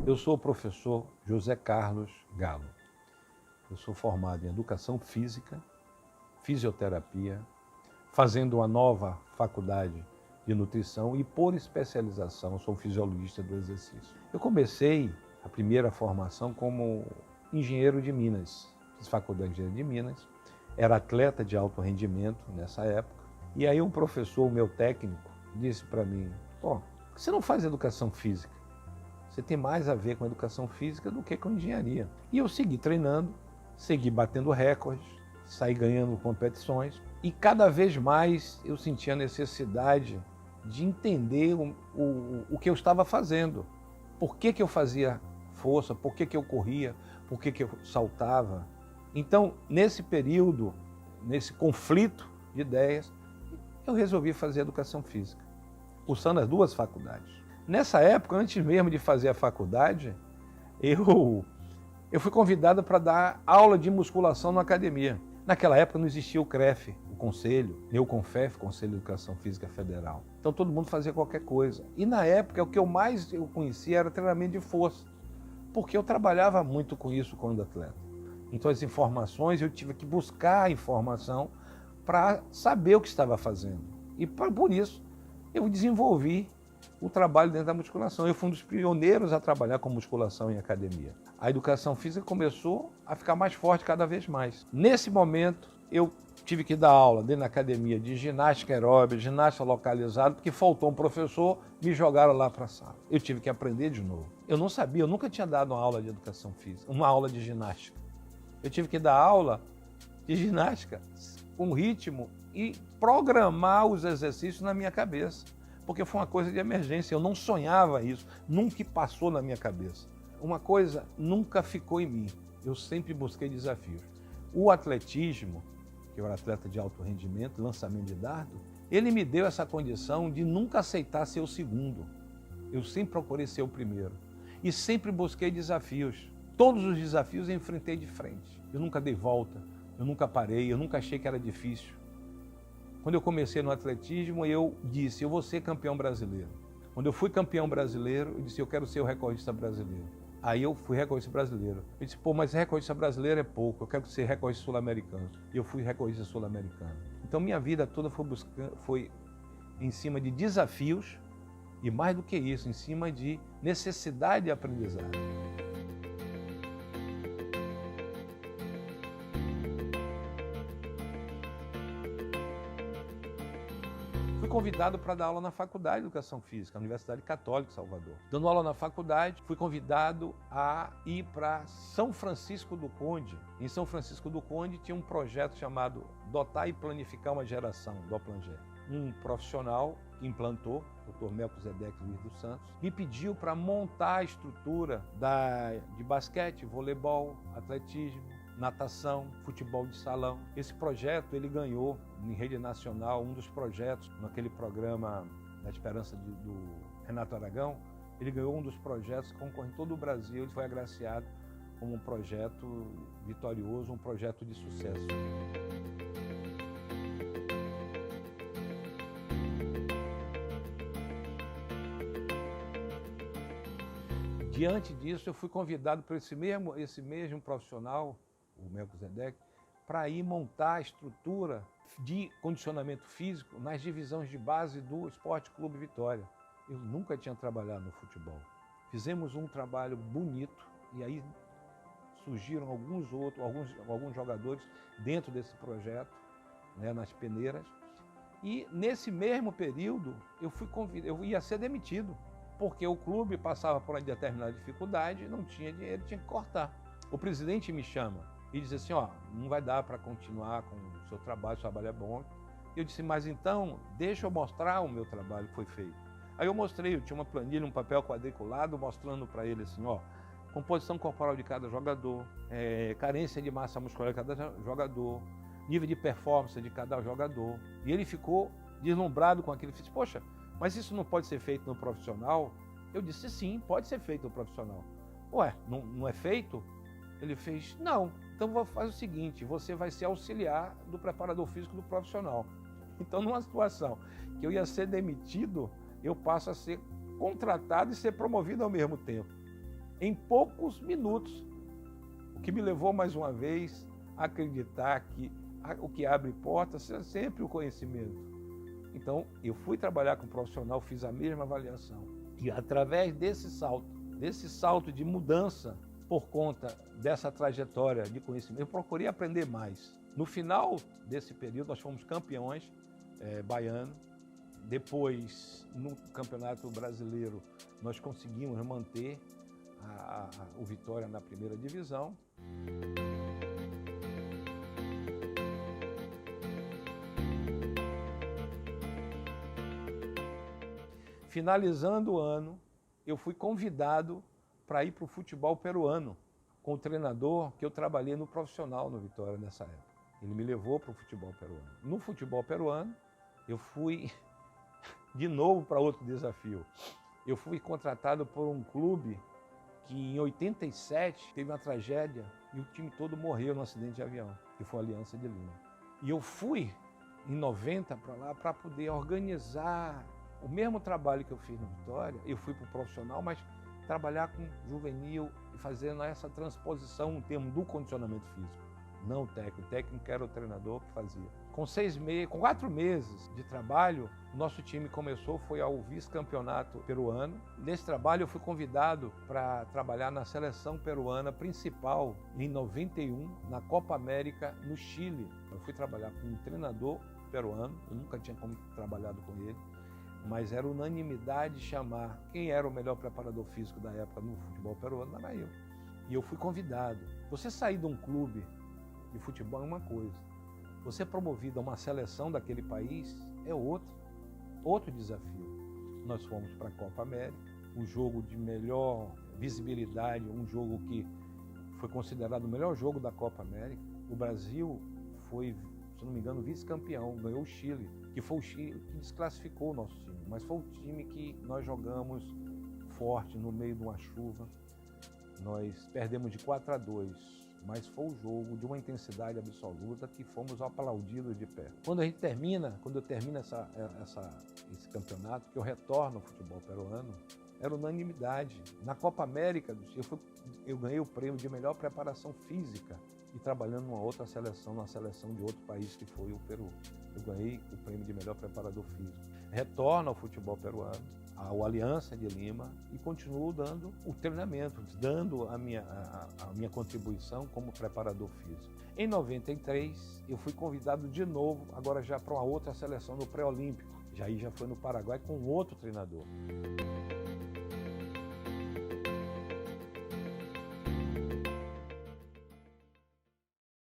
Eu sou o professor José Carlos Galo. Eu sou formado em Educação Física, Fisioterapia, fazendo uma nova faculdade de Nutrição e, por especialização, sou fisiologista do exercício. Eu comecei a primeira formação como engenheiro de Minas. Fiz faculdade de engenharia de Minas, era atleta de alto rendimento nessa época. E aí um professor, meu técnico, disse para mim, por que você não faz educação física? Você tem mais a ver com educação física do que com engenharia. E eu segui treinando, segui batendo recordes, saí ganhando competições e cada vez mais eu sentia a necessidade de entender o que eu estava fazendo. Por que eu fazia força, por que eu corria, por que eu saltava. Então, nesse período, nesse conflito de ideias, eu resolvi fazer educação física, cursando as duas faculdades. Nessa época, antes mesmo de fazer a faculdade, eu fui convidado para dar aula de musculação na academia. Naquela época não existia o CREF, o Conselho, nem o CONFEF, Conselho de Educação Física Federal. Então todo mundo fazia qualquer coisa. E na época o que eu mais conhecia era treinamento de força, porque eu trabalhava muito com isso quando atleta. Então as informações, eu tive que buscar a informação para saber o que estava fazendo. E por isso eu desenvolvi o trabalho dentro da musculação. Eu fui um dos pioneiros a trabalhar com musculação em academia. A educação física começou a ficar mais forte cada vez mais. Nesse momento, eu tive que dar aula dentro da academia de ginástica aeróbica, ginástica localizada, porque faltou um professor, me jogaram lá para a sala. Eu tive que aprender de novo. Eu não sabia, eu nunca tinha dado uma aula de educação física, uma aula de ginástica. Eu tive que dar aula de ginástica com ritmo e programar os exercícios na minha cabeça. Porque foi uma coisa de emergência, eu não sonhava isso, nunca passou na minha cabeça. Uma coisa nunca ficou em mim, eu sempre busquei desafios. O atletismo, que eu era atleta de alto rendimento, lançamento de dardo, ele me deu essa condição de nunca aceitar ser o segundo. Eu sempre procurei ser o primeiro e sempre busquei desafios. Todos os desafios eu enfrentei de frente. Eu nunca dei volta, eu nunca parei, eu nunca achei que era difícil. Quando eu comecei no atletismo, eu disse, eu vou ser campeão brasileiro. Quando eu fui campeão brasileiro, eu disse, eu quero ser o recordista brasileiro. Aí eu fui recordista brasileiro. Eu disse, pô, mas recordista brasileiro é pouco, eu quero ser recordista sul-americano. E eu fui recordista sul-americano. Então minha vida toda foi em cima de desafios e mais do que isso, em cima de necessidade de aprendizado. Fui convidado para dar aula na Faculdade de Educação Física, na Universidade Católica de Salvador. Dando aula na faculdade, fui convidado a ir para São Francisco do Conde. Em São Francisco do Conde tinha um projeto chamado Dotar e Planificar uma Geração, Doplanger. Um profissional que implantou, Dr. Melquisedeque Luiz dos Santos, me pediu para montar a estrutura de basquete, voleibol, atletismo, natação, futebol de salão. Esse projeto ele ganhou em rede nacional um dos projetos naquele programa da Esperança do Renato Aragão. Ele ganhou um dos projetos que concorre em todo o Brasil. Ele foi agraciado como um projeto vitorioso, um projeto de sucesso. Diante disso, eu fui convidado por esse mesmo profissional, o Melquisedeque, para ir montar a estrutura de condicionamento físico nas divisões de base do Esporte Clube Vitória. Eu nunca tinha trabalhado no futebol. Fizemos um trabalho bonito e aí surgiram alguns jogadores dentro desse projeto, né, nas peneiras. E nesse mesmo período eu ia ser demitido, porque o clube passava por uma determinada dificuldade, não tinha dinheiro, tinha que cortar. O presidente me chama e diz assim, ó, não vai dar para continuar com o seu trabalho é bom. Eu disse, mas então, deixa eu mostrar o meu trabalho que foi feito. Aí eu mostrei, eu tinha uma planilha, um papel quadriculado, mostrando para ele assim, ó, composição corporal de cada jogador, carência de massa muscular de cada jogador, nível de performance de cada jogador. E ele ficou deslumbrado com aquilo. Ele disse, poxa, mas isso não pode ser feito no profissional? Eu disse, sim, pode ser feito no profissional. Ué, não é feito? Ele fez, não. Então vou fazer o seguinte, você vai ser auxiliar do preparador físico do profissional. Então numa situação que eu ia ser demitido, eu passo a ser contratado e ser promovido ao mesmo tempo. em poucos minutos, o que me levou mais uma vez a acreditar que o que abre portas é sempre o conhecimento. Então, eu fui trabalhar com um profissional, fiz a mesma avaliação. E através desse salto de mudança, por conta dessa trajetória de conhecimento, eu procurei aprender mais. No final desse período, nós fomos campeões baiano. Depois, no Campeonato Brasileiro, nós conseguimos manter o Vitória na primeira divisão. Finalizando o ano, eu fui convidado para ir para o futebol peruano, com o treinador que eu trabalhei no profissional no Vitória nessa época. Ele me levou para o futebol peruano. No futebol peruano, eu fui de novo para outro desafio. Eu fui contratado por um clube que em 87 teve uma tragédia e o time todo morreu num acidente de avião, que foi a Aliança de Lima. E eu fui em 90 para lá para poder organizar o mesmo trabalho que eu fiz no Vitória. Eu fui para o profissional, mas trabalhar com juvenil e fazendo essa transposição no termo do condicionamento físico. Não o técnico era o treinador que fazia. Com 4 meses de trabalho, o nosso time foi ao vice-campeonato peruano. Nesse trabalho eu fui convidado para trabalhar na seleção peruana principal em 91, na Copa América, no Chile. Eu fui trabalhar com um treinador peruano, eu nunca tinha trabalhado com ele, mas era unanimidade chamar quem era o melhor preparador físico da época no futebol peruano, era eu. E eu fui convidado. Você sair de um clube de futebol é uma coisa. Você promovido a uma seleção daquele país é outro desafio. Nós fomos para a Copa América, um jogo de melhor visibilidade, um jogo que foi considerado o melhor jogo da Copa América. O Brasil foi, se não me engano, vice-campeão, ganhou o Chile, que foi o Chile que desclassificou o nosso time, mas foi o time que nós jogamos forte no meio de uma chuva. Nós perdemos de 4-2, mas foi um jogo de uma intensidade absoluta que fomos aplaudidos de pé. Quando eu termino esse campeonato, que eu retorno ao futebol peruano, era unanimidade. Na Copa América, eu ganhei o prêmio de melhor preparação física e trabalhando numa outra seleção, numa seleção de outro país que foi o Peru. Eu ganhei o prêmio de melhor preparador físico. Retorno ao futebol peruano, ao Aliança de Lima, e continuo dando o treinamento, dando a minha contribuição como preparador físico. Em 93, eu fui convidado de novo, agora já para uma outra seleção no pré-olímpico. Já foi no Paraguai com outro treinador.